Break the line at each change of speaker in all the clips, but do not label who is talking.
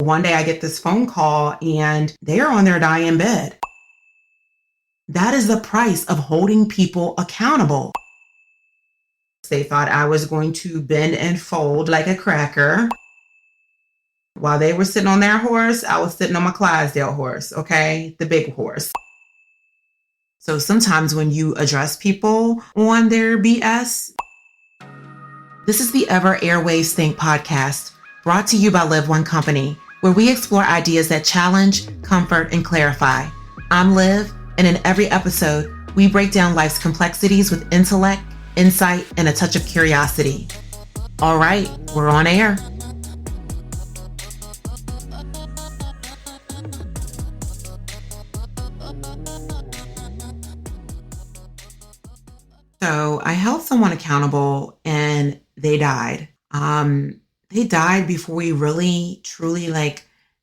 One day I get this phone call and they're on their dying bed. That is the price of holding people accountable. They thought I was going to bend and fold like a cracker. While they were sitting on their horse, I was sitting on my Clydesdale horse, okay? The big horse. So sometimes when you address people on their BS, this is the Ever Airwaves Think podcast, brought to you by Live One Company, where we explore ideas that challenge, comfort, and clarify. I'm Liv, and in every episode, we break down life's complexities with intellect, insight, and a touch of curiosity. All right, we're on air. So I held someone accountable and they died. They died before we really, truly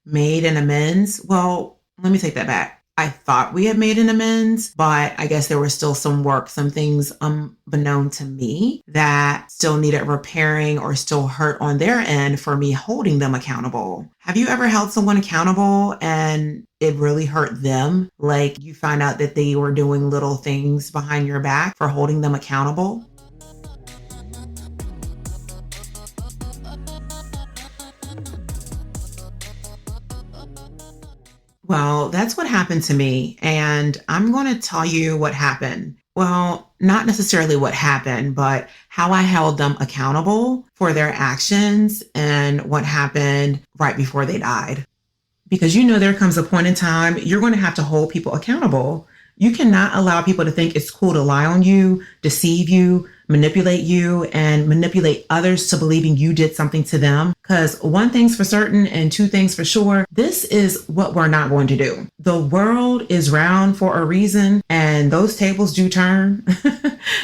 made an amends. Well, let me take that back. I thought we had made an amends, but I guess there was still some work, some things unbeknown to me that still needed repairing or still hurt on their end for me holding them accountable. Have you ever held someone accountable and it really hurt them? Like you find out that they were doing little things behind your back for holding them accountable? Well, that's what happened to me. And I'm going to tell you what happened. Well, not necessarily what happened, but how I held them accountable for their actions and what happened right before they died. Because there comes a point in time you're going to have to hold people accountable. You cannot allow people to think it's cool to lie on you, deceive you, manipulate you, and manipulate others to believing you did something to them. Because one thing's for certain and two things for sure, this is what we're not going to do. The world is round for a reason, and those tables do turn.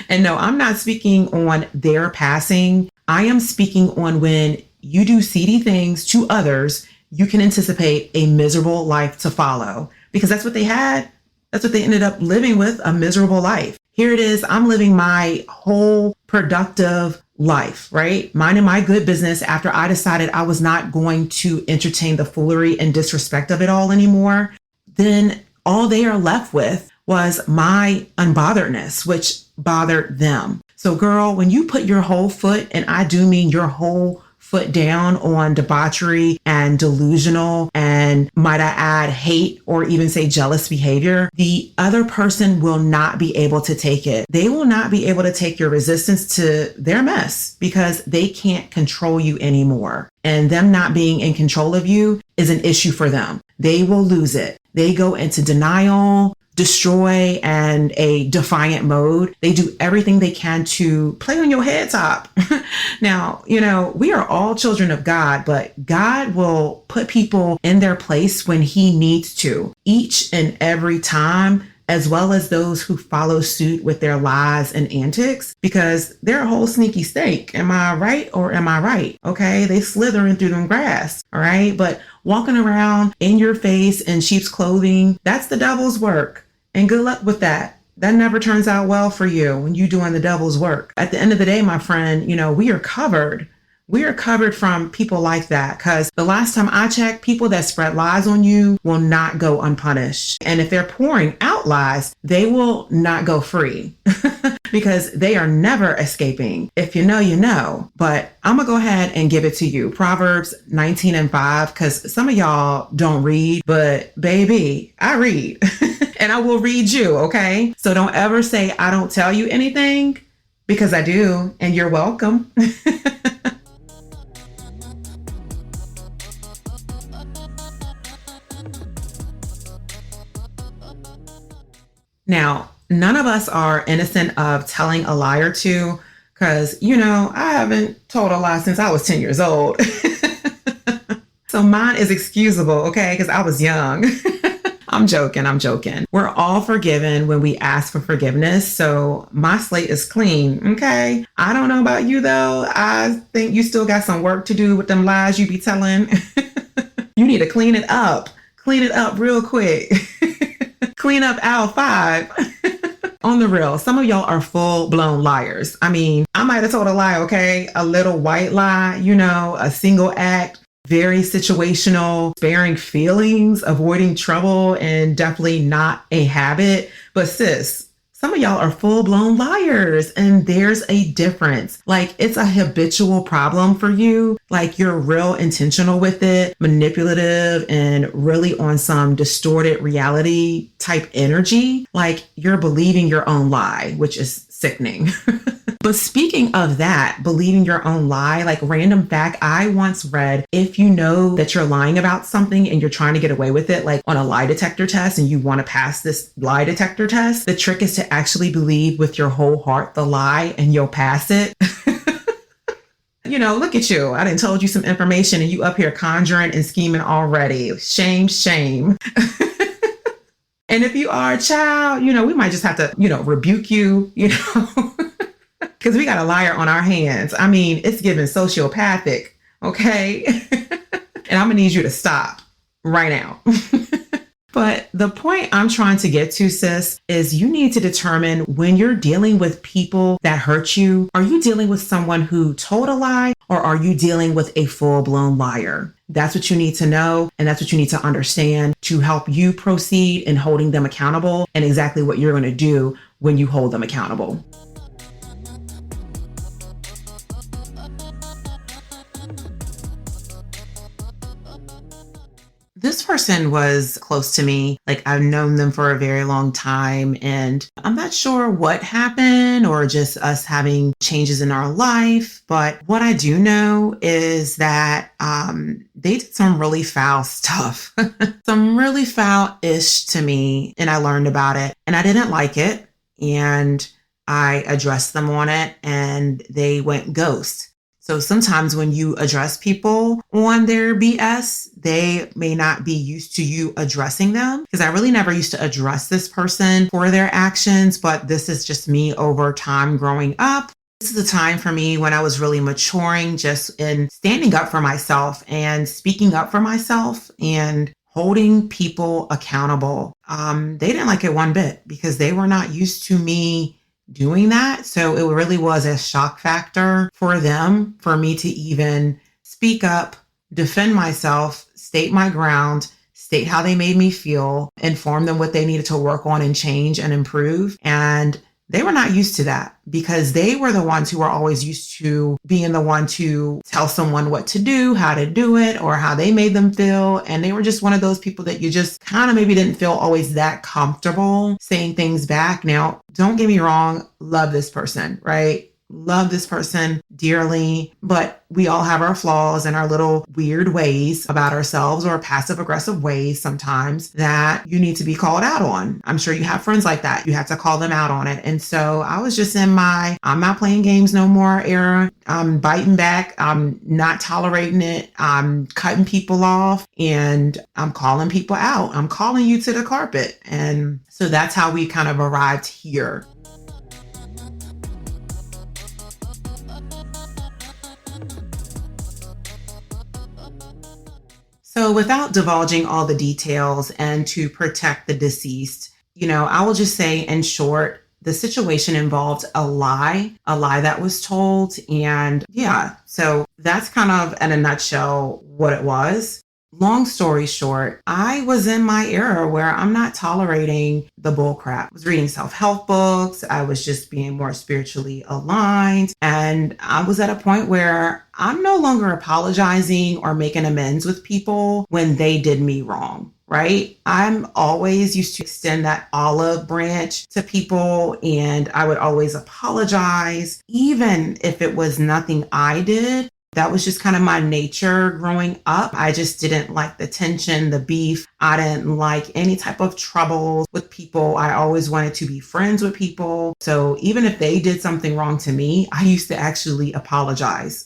And no, I'm not speaking on their passing. I am speaking on when you do seedy things to others, you can anticipate a miserable life to follow. Because that's what they had. That's what they ended up living with, a miserable life. Here it is. I'm living my whole productive life, right? Minding my good business after I decided I was not going to entertain the foolery and disrespect of it all anymore. Then all they are left with was my unbotheredness, which bothered them. So girl, when you put your whole foot, and I do mean your whole foot down on debauchery and delusional and, might I add, hate or even say jealous behavior, the other person will not be able to take it. They will not be able to take your resistance to their mess because they can't control you anymore. And them not being in control of you is an issue for them. They will lose it. They go into denial, destroy, and a defiant mode. They do everything they can to play on your head top. Now, we are all children of God, but God will put people in their place when he needs to, each and every time, as well as those who follow suit with their lies and antics, because they're a whole sneaky snake. Am I right or am I right? Okay, they slithering through them grass, all right? But walking around in your face in sheep's clothing, that's the devil's work. And good luck with that. That never turns out well for you when you're doing the devil's work. At the end of the day, my friend, we are covered. We are covered from people like that, because the last time I checked, people that spread lies on you will not go unpunished. And if they're pouring out lies, they will not go free because they are never escaping. If you know, you know. But I'm going to go ahead and give it to you. Proverbs 19:5, because some of y'all don't read, but baby, I read. And I will read you, okay? So don't ever say I don't tell you anything, because I do, and you're welcome. Now, none of us are innocent of telling a lie or two, because, I haven't told a lie since I was 10 years old. So mine is excusable, okay? Because I was young. I'm joking. We're all forgiven when we ask for forgiveness. So my slate is clean, okay? I don't know about you though. I think you still got some work to do with them lies you be telling. You need to clean it up. Clean it up real quick. Clean up aisle 5. On the real, some of y'all are full-blown liars. I mean, I might have told a lie, okay? A little white lie, a single act, very situational, sparing feelings, avoiding trouble, and definitely not a habit. But sis, some of y'all are full blown liars, and there's a difference. Like, it's a habitual problem for you. Like, you're real intentional with it, manipulative, and really on some distorted reality type energy. Like, you're believing your own lie, which is sickening. But speaking of that, believing your own lie, like, random fact, I once read, if you know that you're lying about something and you're trying to get away with it, like on a lie detector test, and you want to pass this lie detector test, the trick is to actually believe with your whole heart the lie and you'll pass it. Look at you. I done told you some information and you up here conjuring and scheming already. Shame, shame. And if you are a child, we might just have to, rebuke you, because we got a liar on our hands. I mean, it's giving sociopathic, okay? And I'm gonna need you to stop right now. But the point I'm trying to get to, sis, is you need to determine when you're dealing with people that hurt you, are you dealing with someone who told a lie, or are you dealing with a full-blown liar? That's what you need to know, and that's what you need to understand to help you proceed in holding them accountable, and exactly what you're going to do when you hold them accountable. This person was close to me. Like, I've known them for a very long time, and I'm not sure what happened or just us having changes in our life. But what I do know is that they did some really foul stuff, some really foul-ish to me. And I learned about it and I didn't like it. And I addressed them on it and they went ghost. So sometimes when you address people on their BS, they may not be used to you addressing them, because I really never used to address this person for their actions. But this is just me over time growing up. This is a time for me when I was really maturing, just in standing up for myself and speaking up for myself and holding people accountable. They didn't like it one bit because they were not used to me doing that. So it really was a shock factor for them, for me to even speak up, defend myself, state my ground, state how they made me feel, inform them what they needed to work on and change and improve. And they were not used to that, because they were the ones who were always used to being the one to tell someone what to do, how to do it, or how they made them feel. And they were just one of those people that you just kind of maybe didn't feel always that comfortable saying things back. Now, don't get me wrong, love this person, right? Love this person dearly, but we all have our flaws and our little weird ways about ourselves, or passive aggressive ways sometimes that you need to be called out on. I'm sure you have friends like that. You have to call them out on it. And so I was just in my, I'm not playing games no more era. I'm biting back. I'm not tolerating it. I'm cutting people off and I'm calling people out. I'm calling you to the carpet. And so that's how we kind of arrived here. So without divulging all the details and to protect the deceased, I will just say in short, the situation involved a lie that was told. And yeah, so that's kind of in a nutshell what it was. Long story short, I was in my era where I'm not tolerating the bull crap. I was reading self-help books. I was just being more spiritually aligned. And I was at a point where I'm no longer apologizing or making amends with people when they did me wrong, right? I'm always used to extend that olive branch to people, and I would always apologize, even if it was nothing I did. That was just kind of my nature growing up. I just didn't like the tension, the beef. I didn't like any type of trouble with people. I always wanted to be friends with people. So even if they did something wrong to me, I used to actually apologize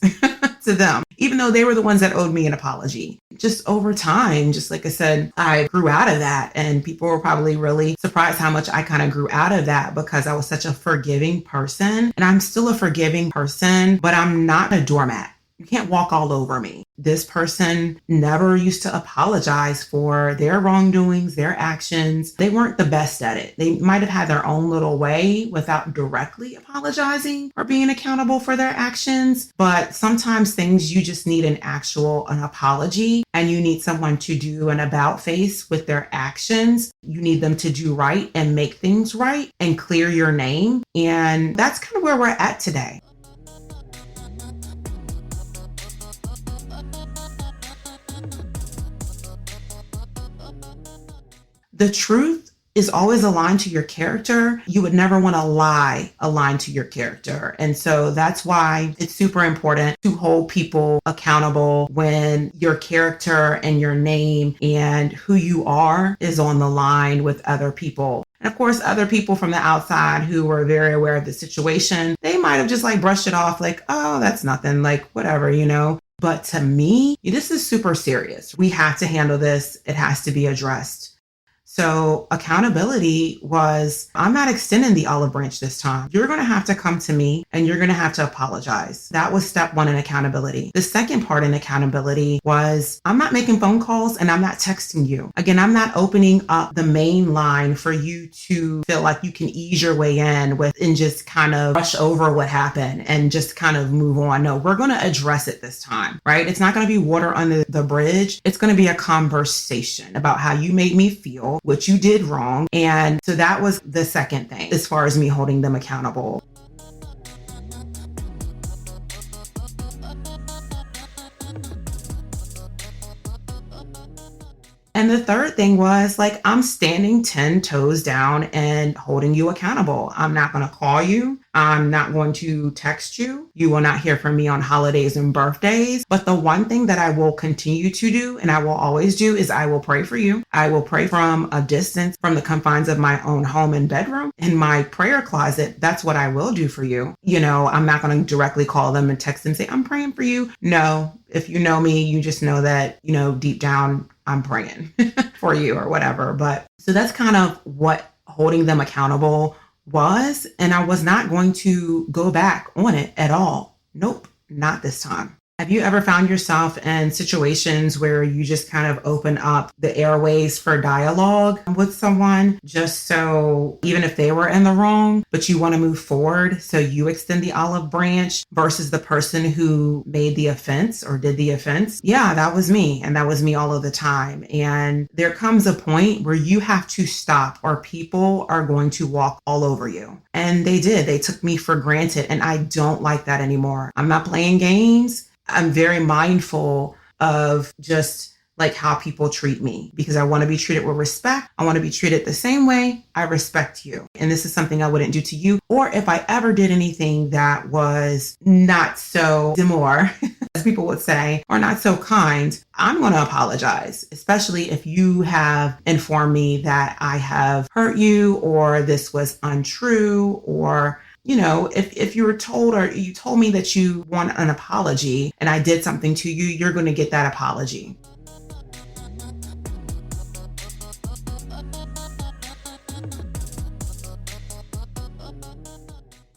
to them, even though they were the ones that owed me an apology. Just over time, just like I said, I grew out of that, and people were probably really surprised how much I kind of grew out of that, because I was such a forgiving person, and I'm still a forgiving person, but I'm not a doormat. You can't walk all over me. This person never used to apologize for their wrongdoings, their actions. They weren't the best at it. They might have had their own little way without directly apologizing or being accountable for their actions. But sometimes things you just need an apology, and you need someone to do an about face with their actions. You need them to do right and make things right and clear your name. And that's kind of where we're at today. The truth is always aligned to your character. You would never want to lie aligned to your character. And so that's why it's super important to hold people accountable when your character and your name and who you are is on the line with other people. And of course, other people from the outside who were very aware of the situation, they might have just like brushed it off like, oh, that's nothing, like whatever. But to me, this is super serious. We have to handle this. It has to be addressed. So accountability was, I'm not extending the olive branch this time. You're going to have to come to me and you're going to have to apologize. That was step one in accountability. The second part in accountability was, I'm not making phone calls and I'm not texting you. Again, I'm not opening up the main line for you to feel like you can ease your way in with and just kind of brush over what happened and just kind of move on. No, we're going to address it this time, right? It's not going to be water under the bridge. It's going to be a conversation about how you made me feel, what you did wrong. And so that was the second thing as far as me holding them accountable. And the third thing was like, I'm standing 10 toes down and holding you accountable. I'm not going to call you. I'm not going to text you. You will not hear from me on holidays and birthdays. But the one thing that I will continue to do, and I will always do, is I will pray for you. I will pray from a distance, from the confines of my own home and bedroom. In my prayer closet, that's what I will do for you. I'm not going to directly call them and text them and say, I'm praying for you. No, if you know me, you just know that, deep down, I'm praying for you or whatever. But so that's kind of what holding them accountable was. And I was not going to go back on it at all. Nope, not this time. Have you ever found yourself in situations where you just kind of open up the airways for dialogue with someone just so, even if they were in the wrong, but you want to move forward, so you extend the olive branch versus the person who made the offense or did the offense? Yeah, that was me. And that was me all of the time. And there comes a point where you have to stop or people are going to walk all over you. And they did. They took me for granted. And I don't like that anymore. I'm not playing games. I'm very mindful of just like how people treat me because I want to be treated with respect. I want to be treated the same way I respect you. And this is something I wouldn't do to you. Or if I ever did anything that was not so demure, as people would say, or not so kind, I'm going to apologize, especially if you have informed me that I have hurt you or this was untrue or if you were told or you told me that you want an apology and I did something to you, you're going to get that apology.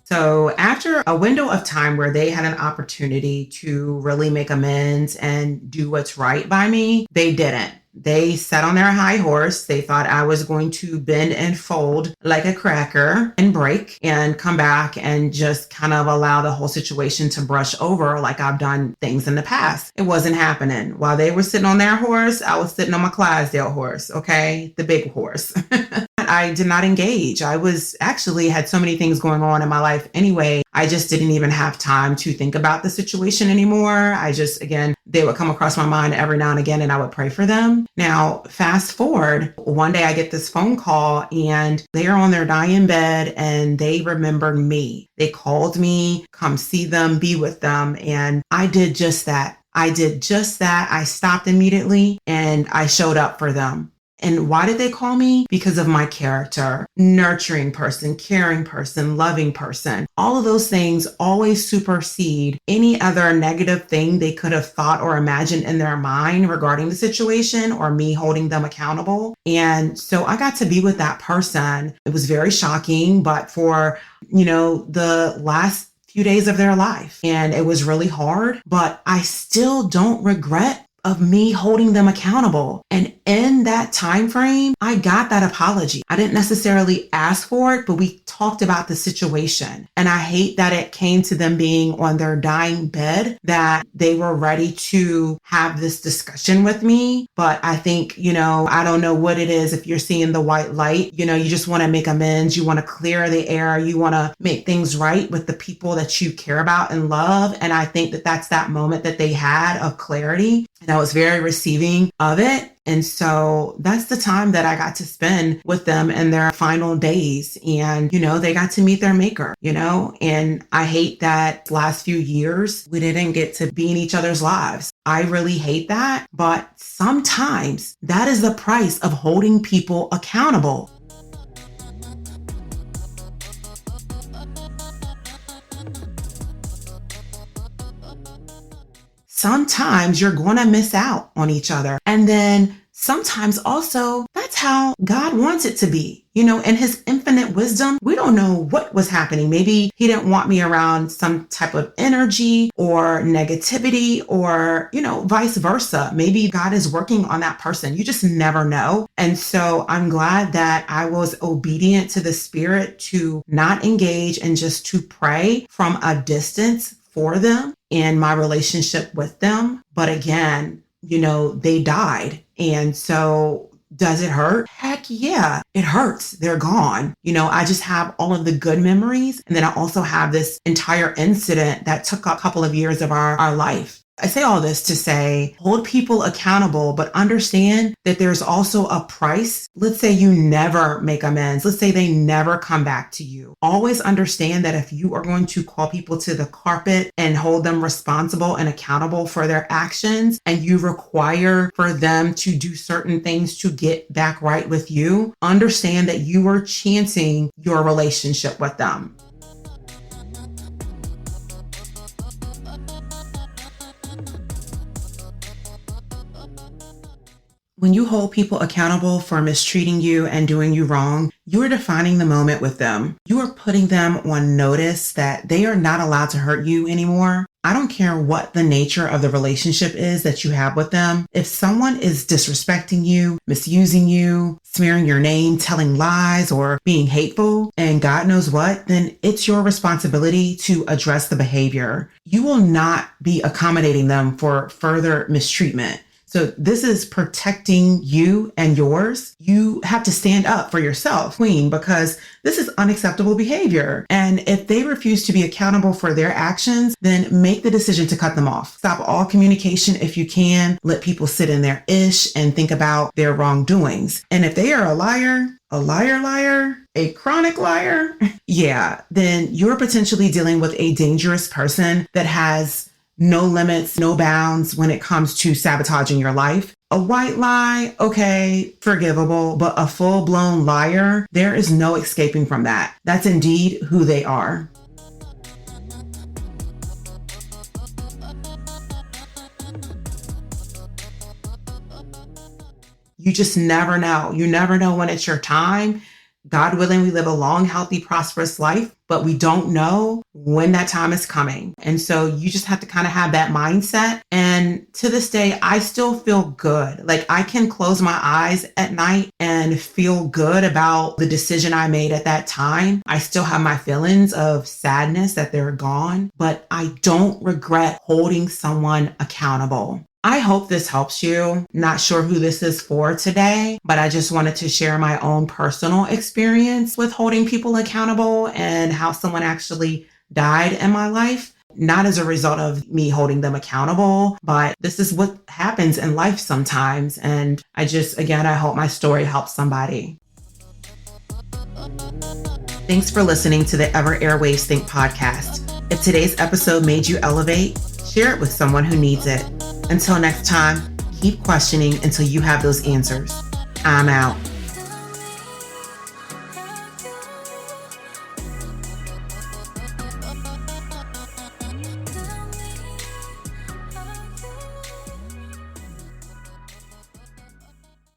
So after a window of time where they had an opportunity to really make amends and do what's right by me, they didn't. They sat on their high horse. They thought I was going to bend and fold like a cracker and break and come back and just kind of allow the whole situation to brush over like I've done things in the past. It wasn't happening. While they were sitting on their horse, I was sitting on my Clydesdale horse, okay? The big horse. I did not engage. I was actually had so many things going on in my life anyway. I just didn't even have time to think about the situation anymore. Again, they would come across my mind every now and again and I would pray for them. Now, fast forward, one day I get this phone call and they are on their dying bed and they remembered me. They called me, come see them, be with them. And I did just that. I stopped immediately and I showed up for them. And why did they call me? Because of my character, nurturing person, caring person, loving person. All of those things always supersede any other negative thing they could have thought or imagined in their mind regarding the situation or me holding them accountable. And so I got to be with that person. It was very shocking, but for, the last few days of their life. And it was really hard, but I still don't regret of me holding them accountable. And in that time frame, I got that apology. I didn't necessarily ask for it, but we talked about the situation. And I hate that it came to them being on their dying bed, that they were ready to have this discussion with me. But I think, I don't know what it is. If you're seeing the white light, you just want to make amends. You want to clear the air. You want to make things right with the people that you care about and love. And I think that that's that moment that they had of clarity. And I was very receiving of it. And so that's the time that I got to spend with them in their final days. And, they got to meet their maker, and I hate that last few years we didn't get to be in each other's lives. I really hate that. But sometimes that is the price of holding people accountable. Sometimes you're going to miss out on each other. And then sometimes also that's how God wants it to be. In his infinite wisdom, we don't know what was happening. Maybe he didn't want me around some type of energy or negativity or, vice versa. Maybe God is working on that person. You just never know. And so I'm glad that I was obedient to the Spirit to not engage and just to pray from a distance for them in my relationship with them. But again, they died. And so does it hurt? Heck yeah, it hurts. They're gone. I just have all of the good memories. And then I also have this entire incident that took a couple of years of our life. I say all this to say, hold people accountable, but understand that there's also a price. Let's say you never make amends. Let's say they never come back to you. Always understand that if you are going to call people to the carpet and hold them responsible and accountable for their actions, and you require for them to do certain things to get back right with you, understand that you are chancing your relationship with them. When you hold people accountable for mistreating you and doing you wrong, you are defining the moment with them. You are putting them on notice that they are not allowed to hurt you anymore. I don't care what the nature of the relationship is that you have with them. If someone is disrespecting you, misusing you, smearing your name, telling lies, or being hateful, and God knows what, then it's your responsibility to address the behavior. You will not be accommodating them for further mistreatment. So this is protecting you and yours. You have to stand up for yourself, queen, because this is unacceptable behavior. And if they refuse to be accountable for their actions, then make the decision to cut them off. Stop all communication if you can. Let people sit in their ish and think about their wrongdoings. And if they are a liar, a chronic liar, yeah, then you're potentially dealing with a dangerous person that has no limits, no bounds when it comes to sabotaging your life. A white lie, okay, forgivable, but a full-blown liar, there is no escaping from that. That's indeed who they are. You just never know. You never know when it's your time. God willing, we live a long, healthy, prosperous life, but we don't know when that time is coming. And so you just have to kind of have that mindset. And to this day, I still feel good. Like I can close my eyes at night and feel good about the decision I made at that time. I still have my feelings of sadness that they're gone, but I don't regret holding someone accountable. I hope this helps you. Not sure who this is for today, but I just wanted to share my own personal experience with holding people accountable and how someone actually died in my life. Not as a result of me holding them accountable, but this is what happens in life sometimes. And I hope my story helps somebody. Thanks for listening to the Ever Airwaves Think podcast. If today's episode made you elevate, share it with someone who needs it. Until next time, keep questioning until you have those answers. I'm out.